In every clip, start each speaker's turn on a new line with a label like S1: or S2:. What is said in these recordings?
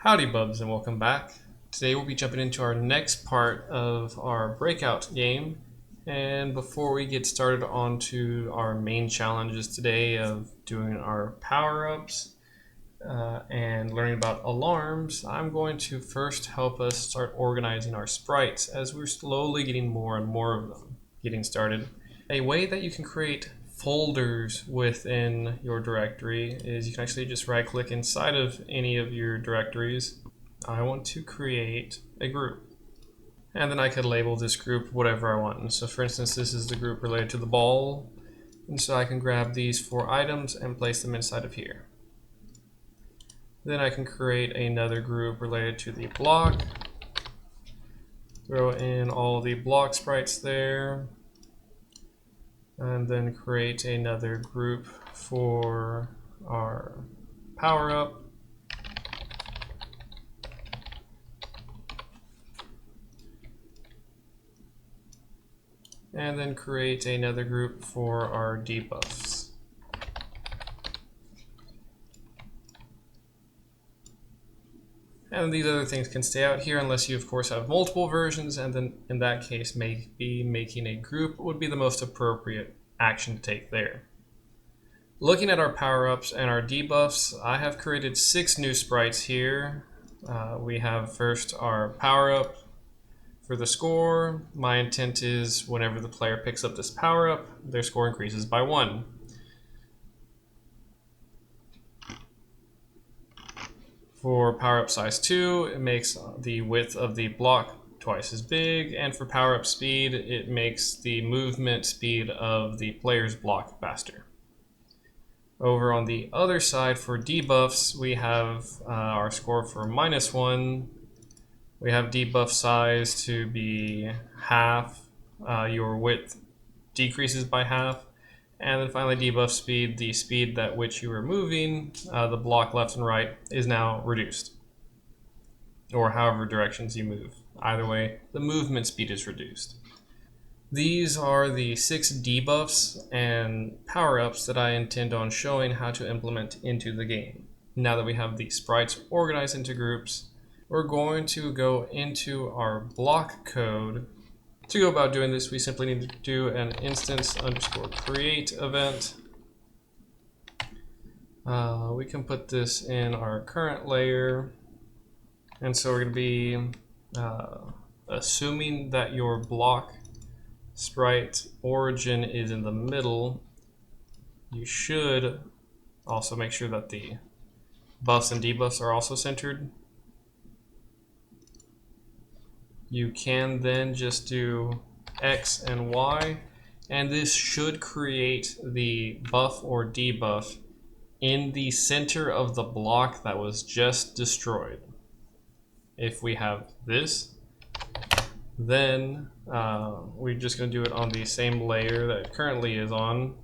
S1: Howdy bubs and welcome back. Today we'll be jumping into our next part of our breakout game, and before we get started onto our main challenges today of doing our power-ups and learning about alarms, I'm going to first help us start organizing our sprites as we're slowly getting more and more of them getting started. A way that you can create folders within your directory is you can actually just right click inside of any of your directories. I want to create a group, and then I could label this group whatever I want. And so for instance, this is the group related to the ball, and so I can grab these 4 items and place them inside of here. Then I can create another group related to the block, throw in all the block sprites there, and then create another group for our power up. And then create another group for our debuffs. And these other things can stay out here unless you of course have multiple versions, and then in that case maybe making a group would be the most appropriate action to take there. Looking at our power-ups and our debuffs, I have created 6 new sprites here. We have first our power-up. For the score, my intent is whenever the player picks up this power-up, their score increases by 1. For power-up size 2, it makes the width of the block twice as big, and for power-up speed, it makes the movement speed of the player's block faster. Over on the other side for debuffs, we have our score for -1. We have debuff size to be half, your width decreases by half, and then finally debuff speed, the speed at which you are moving, the block left and right, is now reduced. Or however directions you move. Either way, the movement speed is reduced. These are the 6 debuffs and power-ups that I intend on showing how to implement into the game. Now that we have the sprites organized into groups, we're going to go into our block code. To go about doing this, we simply need to do an instance_create event. We can put this in our current layer. And so we're going to be assuming that your block sprite origin is in the middle. You should also make sure that the buffs and debuffs are also centered. You can then just do X and Y, and this should create the buff or debuff in the center of the block that was just destroyed. If we have this, then we're just going to do it on the same layer that it currently is on,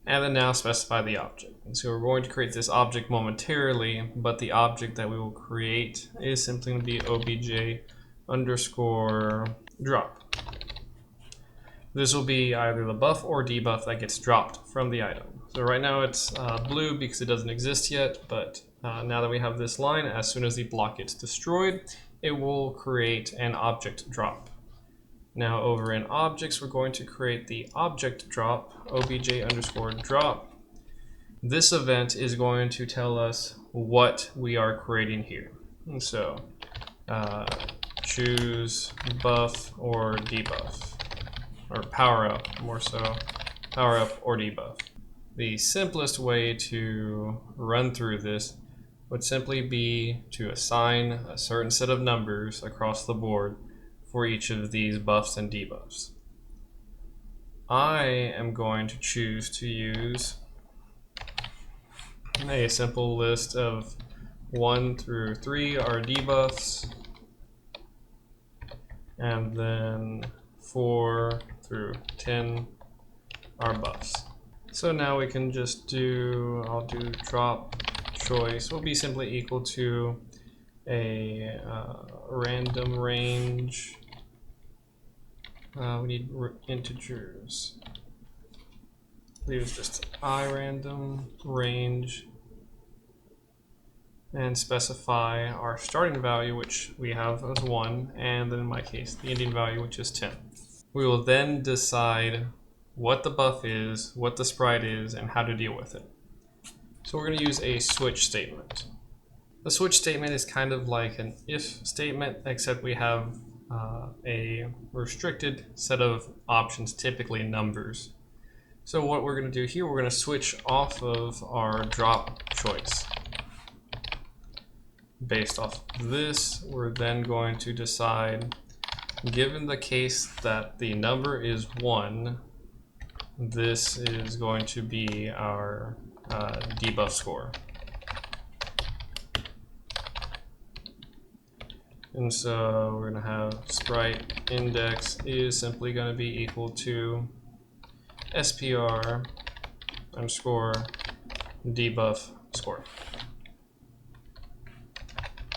S1: and then now specify the object. And so we're going to create this object momentarily, but the object that we will create is simply going to be obj_drop. This will be either the buff or debuff that gets dropped from the item. So right now it's blue because it doesn't exist yet, but now that we have this line, as soon as the block gets destroyed, it will create an object drop. Now over in objects, we're going to create the object drop, obj_drop. This event is going to tell us what we are creating here. And so choose buff or debuff, or power up, more so, power up or debuff. The simplest way to run through this would simply be to assign a certain set of numbers across the board for each of these buffs and debuffs. I am going to choose to use a simple list of 1 through 3 are debuffs, and then 4 through 10 are buffs. So now we can just I'll do drop choice will be simply equal to a random range. We need integers. I believe it's just I random range and specify our starting value, which we have as 1, and then in my case, the ending value, which is 10. We will then decide what the buff is, what the sprite is, and how to deal with it. So we're going to use a switch statement. The switch statement is kind of like an if statement, except we have a restricted set of options, typically numbers. So what we're going to do here, we're going to switch off of our drop choice. Based off of this, we're then going to decide, given the case that the number is 1, this is going to be our debuff score. And so we're going to have sprite index is simply going to be equal to SPR underscore debuff score.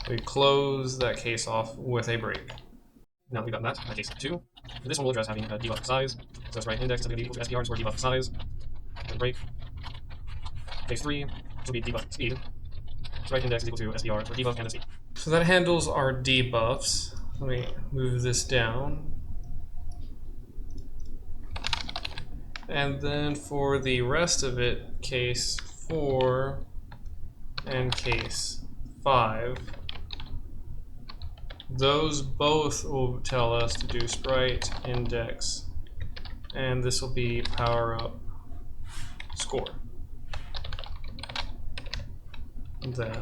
S1: We close that case off with a break. Now we've got that, case 2. This one will address having a debuff size. So sprite index is going to be equal to SPR underscore debuff size. And break. Case 3, this will be debuff speed. Sprite index is equal to SPR for debuff and the speed. So that handles our debuffs. Let me move this down. And then for the rest of it, case 4 and case 5, those both will tell us to do sprite index, and this will be power up score. And then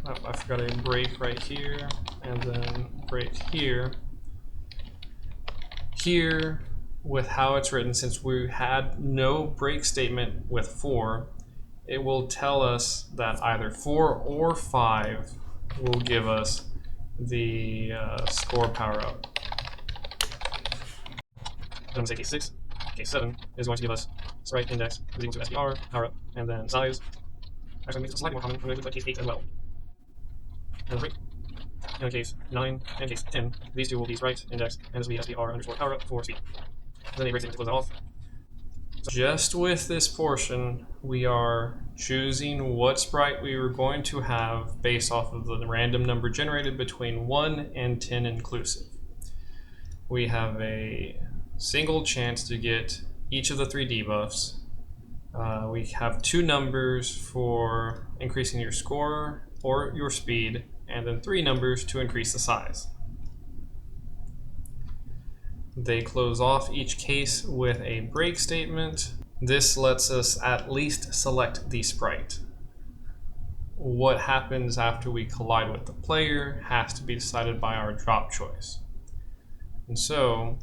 S1: I forgot a break right here, and then break here. Here, with how it's written, since we had no break statement with 4, it will tell us that either 4 or 5 will give us the score power up. Then I'm going to say case 6, case 7 is going to give us sprite index is equal to SPR, power up, and then size. Actually, makes it slightly more common. I'm going to do case 8 as well. And 3. And case 9 and case 10, these two will be sprite index, and this will be SPR underscore power up for speed. Then he breaks it to close it off. So just with this portion, we are choosing what sprite we were going to have based off of the random number generated between 1 and 10 inclusive. We have a single chance to get each of the 3 debuffs. We have 2 numbers for increasing your score or your speed, and then 3 numbers to increase the size. They close off each case with a break statement. This lets us at least select the sprite. What happens after we collide with the player has to be decided by our drop choice. And so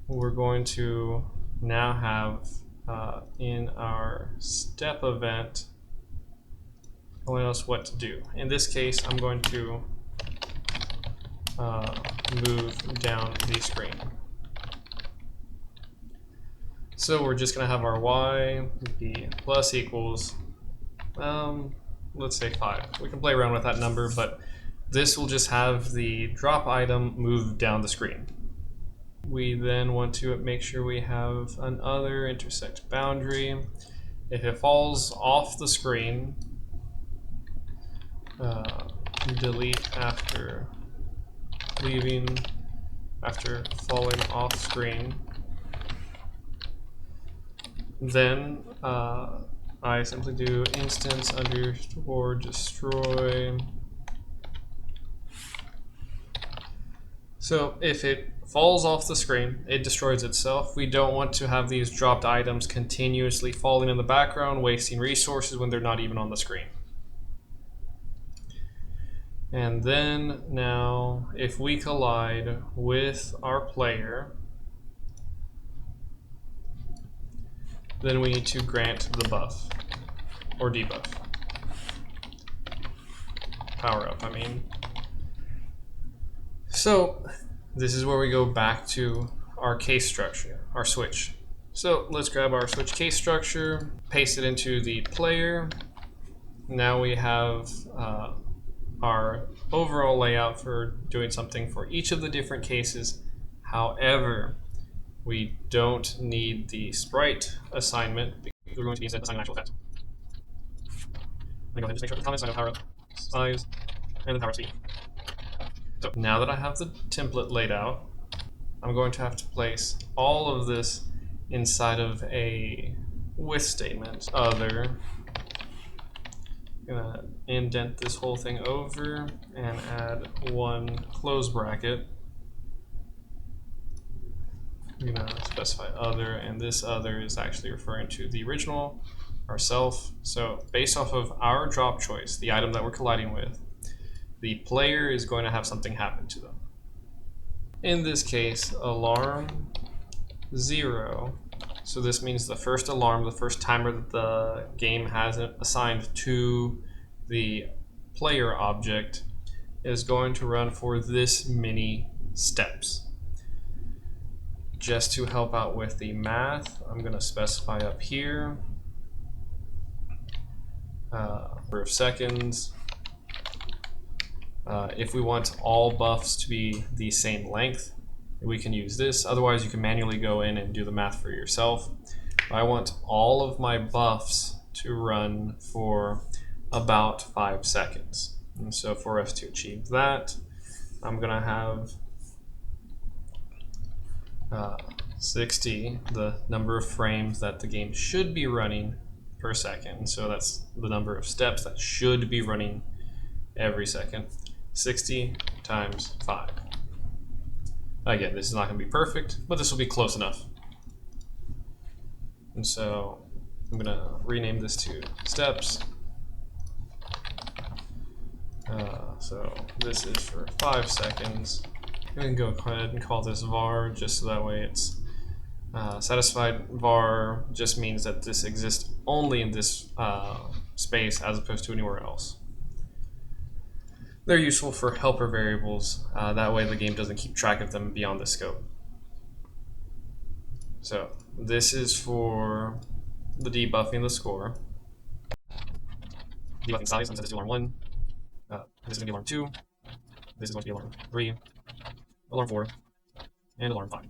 S1: we're going to now have in our step event telling us what to do. In this case, I'm going to move down the screen. So we're just going to have our y be plus equals, let's say 5. We can play around with that number, but this will just have the drop item move down the screen. We then want to make sure we have another intersect boundary. If it falls off the screen, delete after falling off screen. Then I simply do instance underscore destroy. So if it falls off the screen, it destroys itself. We don't want to have these dropped items continuously falling in the background, wasting resources when they're not even on the screen. And then now, if we collide with our player, then we need to grant the buff, or debuff. Power up, I mean. So, this is where we go back to our case structure, our switch. So, let's grab our switch case structure, paste it into the player. Now we have our overall layout for doing something for each of the different cases. However, we don't need the sprite assignment because we're going to be instead assigning an actual effect. go ahead and just make sure the comments, I know power up size, and then power up speed. So now that I have the template laid out, I'm going to have to place all of this inside of a with statement. Other. I'm gonna indent this whole thing over and add one close bracket. I'm gonna specify other, and this other is actually referring to the original, ourself. So based off of our drop choice, the item that we're colliding with, the player is going to have something happen to them. In this case, alarm 0. So this means the first alarm, the first timer that the game has assigned to the player object is going to run for this many steps. Just to help out with the math, I'm going to specify up here number of seconds. If we want all buffs to be the same length, we can use this. Otherwise, you can manually go in and do the math for yourself. I want all of my buffs to run for about 5 seconds. And so for us to achieve that, I'm going to have 60, the number of frames that the game should be running per second. So that's the number of steps that should be running every second. 60 times 5. Again, this is not going to be perfect, but this will be close enough. And so I'm going to rename this to steps. So this is for 5 seconds. We can go ahead and call this var just so that way it's satisfied. Var just means that this exists only in this space as opposed to anywhere else. They're useful for helper variables. That way the game doesn't keep track of them beyond the scope. So this is for the debuffing the score. Debuffing size, I'm going to set this to alarm 1. This is going to be alarm 2. This is going to be alarm 3. Alarm 4. And alarm 5.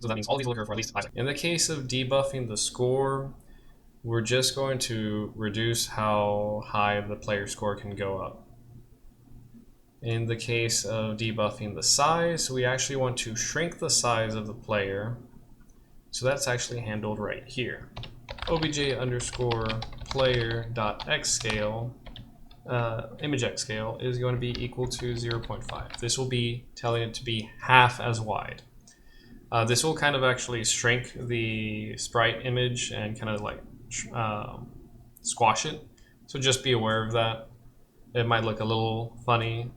S1: So that means all these will occur for at least 5 seconds. In the case of debuffing the score, we're just going to reduce how high the player score can go up. In the case of debuffing the size, we actually want to shrink the size of the player. So that's actually handled right here. obj underscore player.xscale, image x scale is going to be equal to 0.5. This will be telling it to be half as wide. This will kind of actually shrink the sprite image and kind of like squash it. So just be aware of that. It might look a little funny.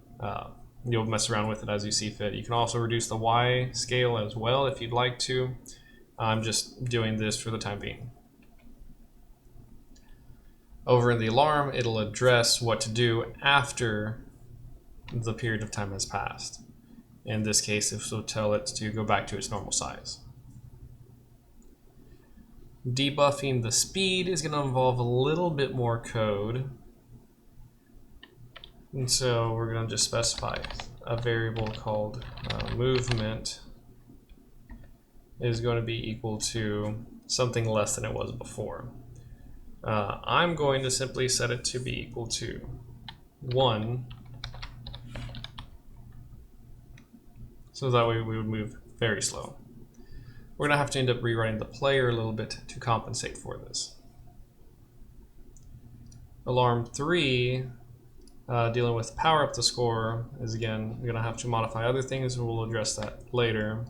S1: You'll mess around with it as you see fit. You can also reduce the Y scale as well if you'd like to. I'm just doing this for the time being. Over in the alarm, it'll address what to do after the period of time has passed. In this case, this will tell it to go back to its normal size. Debuffing the speed is going to involve a little bit more code. And so we're going to just specify a variable called movement is going to be equal to something less than it was before. I'm going to simply set it to be equal to 1. So that way we would move very slow. We're going to have to end up rewriting the player a little bit to compensate for this. Alarm 3, dealing with power up the score, is again going to have to modify other things, and we'll address that later.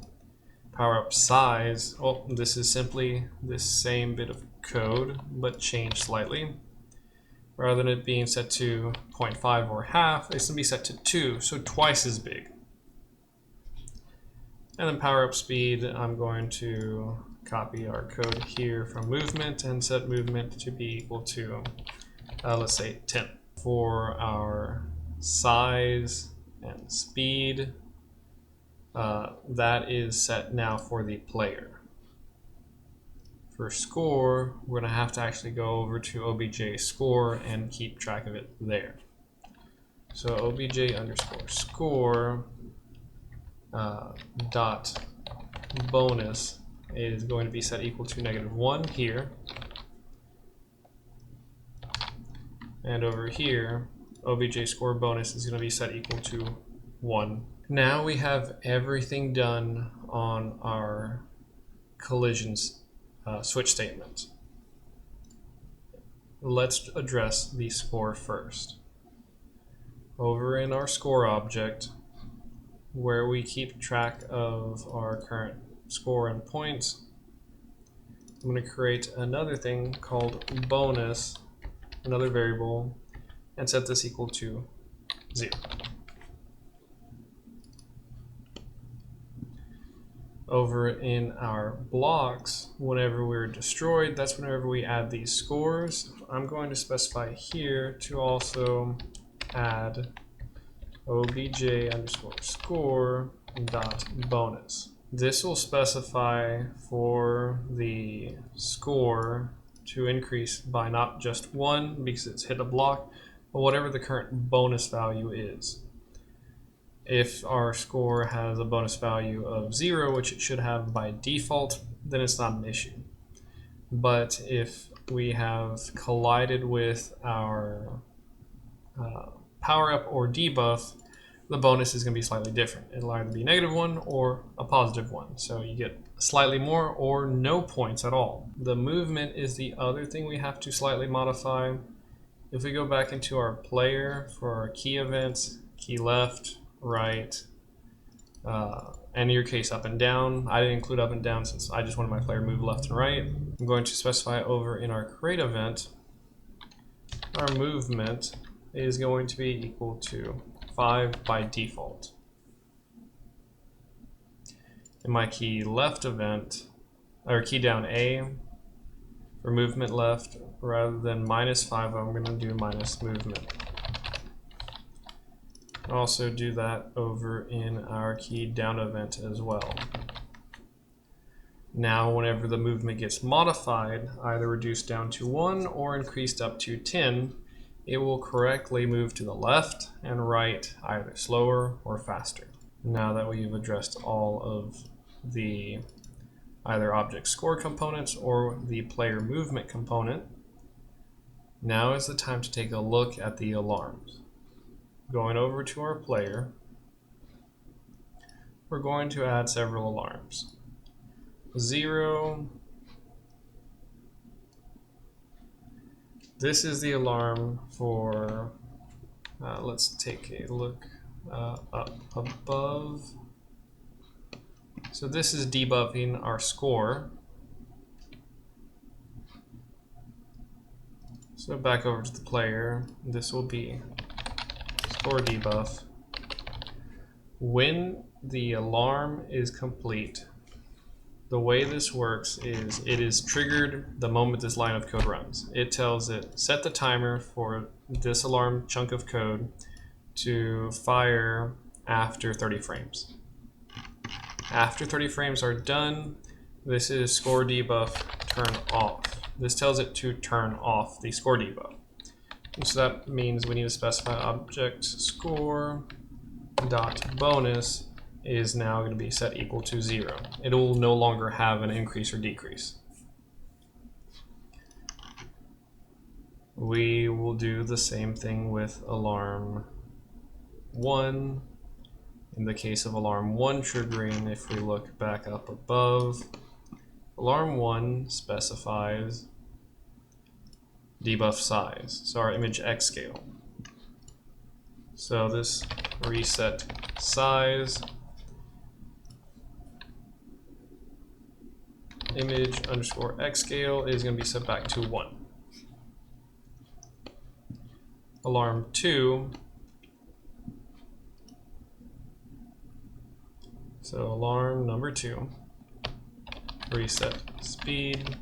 S1: Power up size, well, this is simply this same bit of code, but changed slightly. Rather than it being set to 0.5 or half, it's going to be set to 2, so twice as big. And then power up speed, I'm going to copy our code here from movement and set movement to be equal to, let's say 10. For our size and speed, that is set now for the player. For score, we're going to have to actually go over to obj score and keep track of it there. So obj underscore score dot bonus is going to be set equal to -1 here. And over here, obj score bonus is going to be set equal to 1. Now we have everything done on our collisions switch statement. Let's address the score first. Over in our score object, where we keep track of our current score and points, I'm going to create another thing called bonus, another variable, and set this equal to 0. Over in our blocks, whenever we're destroyed, that's whenever we add these scores. I'm going to specify here to also add obj underscore score dot bonus. This will specify for the score to increase by not just 1 because it's hit a block, but whatever the current bonus value is. If our score has a bonus value of 0, which it should have by default, then it's not an issue. But if we have collided with our power-up or debuff, the bonus is going to be slightly different. It'll either be -1 or a +1. So you get slightly more or no points at all. The movement is the other thing we have to slightly modify. If we go back into our player for our key events, key left, right, and in your case up and down. I didn't include up and down since I just wanted my player to move left and right. I'm going to specify over in our create event, our movement is going to be equal to 5 by default. In my key left event, or key down A, for movement left, rather than -5, I'm going to do minus movement. Also do that over in our key down event as well. Now whenever the movement gets modified, either reduced down to 1 or increased up to 10, it will correctly move to the left and right, either slower or faster. Now that we've addressed all of the either object score components or the player movement component, now is the time to take a look at the alarms. Going over to our player, we're going to add several alarms. 0. This is the alarm for, let's take a look up above. So this is debuffing our score. So back over to the player, this will be score debuff. When the alarm is complete, the way this works is it is triggered the moment this line of code runs. It tells it, set the timer for this alarm chunk of code to fire after 30 frames. After 30 frames are done, this is score debuff turn off. This tells it to turn off the score debuff. And so that means we need to specify object score dot bonus is now going to be set equal to 0. It will no longer have an increase or decrease. We will do the same thing with alarm 1. In the case of alarm 1 triggering, if we look back up above, alarm 1 specifies debuff size, so our image X scale. So this reset size image underscore X scale is going to be set back to 1. Alarm 2, so alarm number 2, reset speed,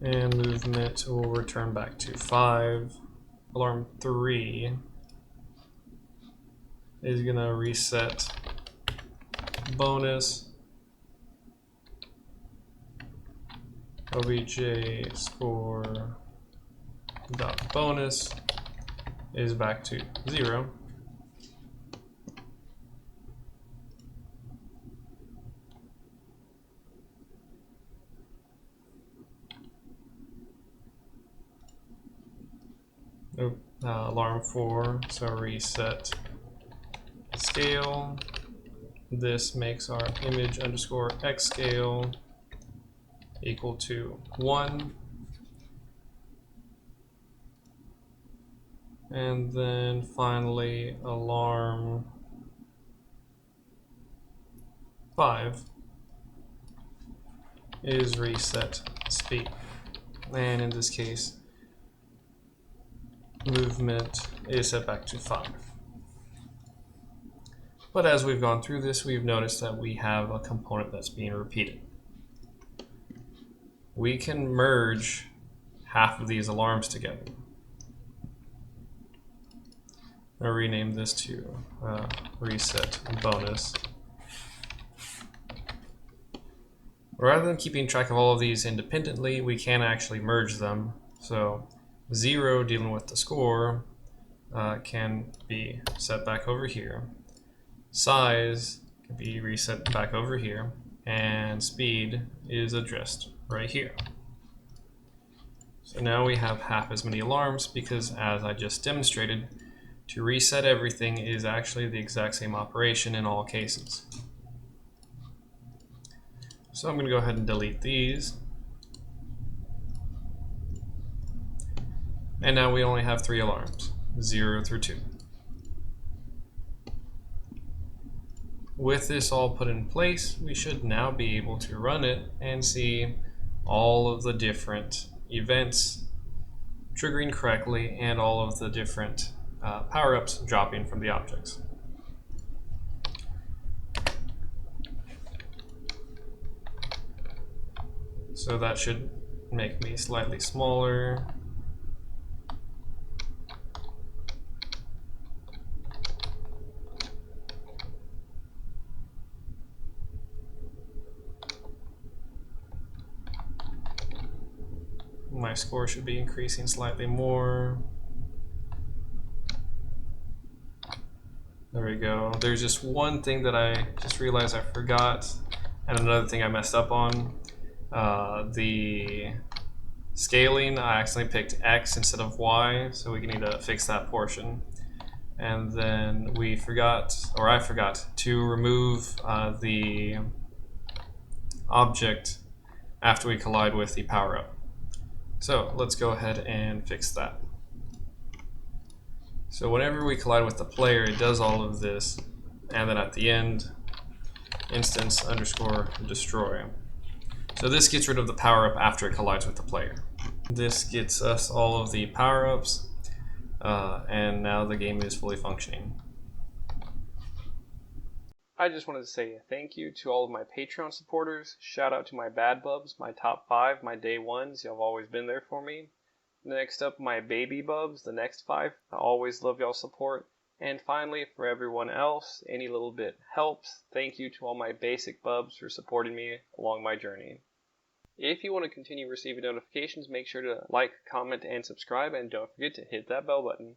S1: and movement will return back to 5. Alarm 3 is going to reset bonus, obj score dot bonus is back to 0. alarm 4, so reset scale. This makes our image underscore x scale equal to 1. And then finally alarm 5 is reset speed. And in this case, movement is set back to 5. But as we've gone through this, we've noticed that we have a component that's being repeated. We can merge half of these alarms together. I'll rename this to reset bonus. Rather than keeping track of all of these independently, we can actually merge them. So 0 dealing with the score can be set back over here. Size can be reset back over here. And speed is addressed right here. So now we have half as many alarms because, as I just demonstrated, to reset everything is actually the exact same operation in all cases. So I'm going to go ahead and delete these. And now we only have 3 alarms, 0 through 2. With this all put in place, we should now be able to run it and see all of the different events triggering correctly and all of the different power-ups dropping from the objects. So that should make me slightly smaller. My score should be increasing slightly more. There we go. There's just one thing that I just realized I forgot, and another thing I messed up on. The scaling, I accidentally picked X instead of Y, so we need to fix that portion. And then we forgot, or I forgot, to remove the object after we collide with the power-up. So let's go ahead and fix that. So whenever we collide with the player, it does all of this, and then at the end, instance underscore destroy. So this gets rid of the power-up after it collides with the player. This gets us all of the power-ups, and now the game is fully functioning. I just wanted to say thank you to all of my Patreon supporters. Shout out to my bad bubs, my top 5, my day ones. Y'all have always been there for me. Next up, my baby bubs, the next 5. I always love y'all's support. And finally, for everyone else, any little bit helps. Thank you to all my basic bubs for supporting me along my journey. If you want to continue receiving notifications, make sure to like, comment, and subscribe, and don't forget to hit that bell button.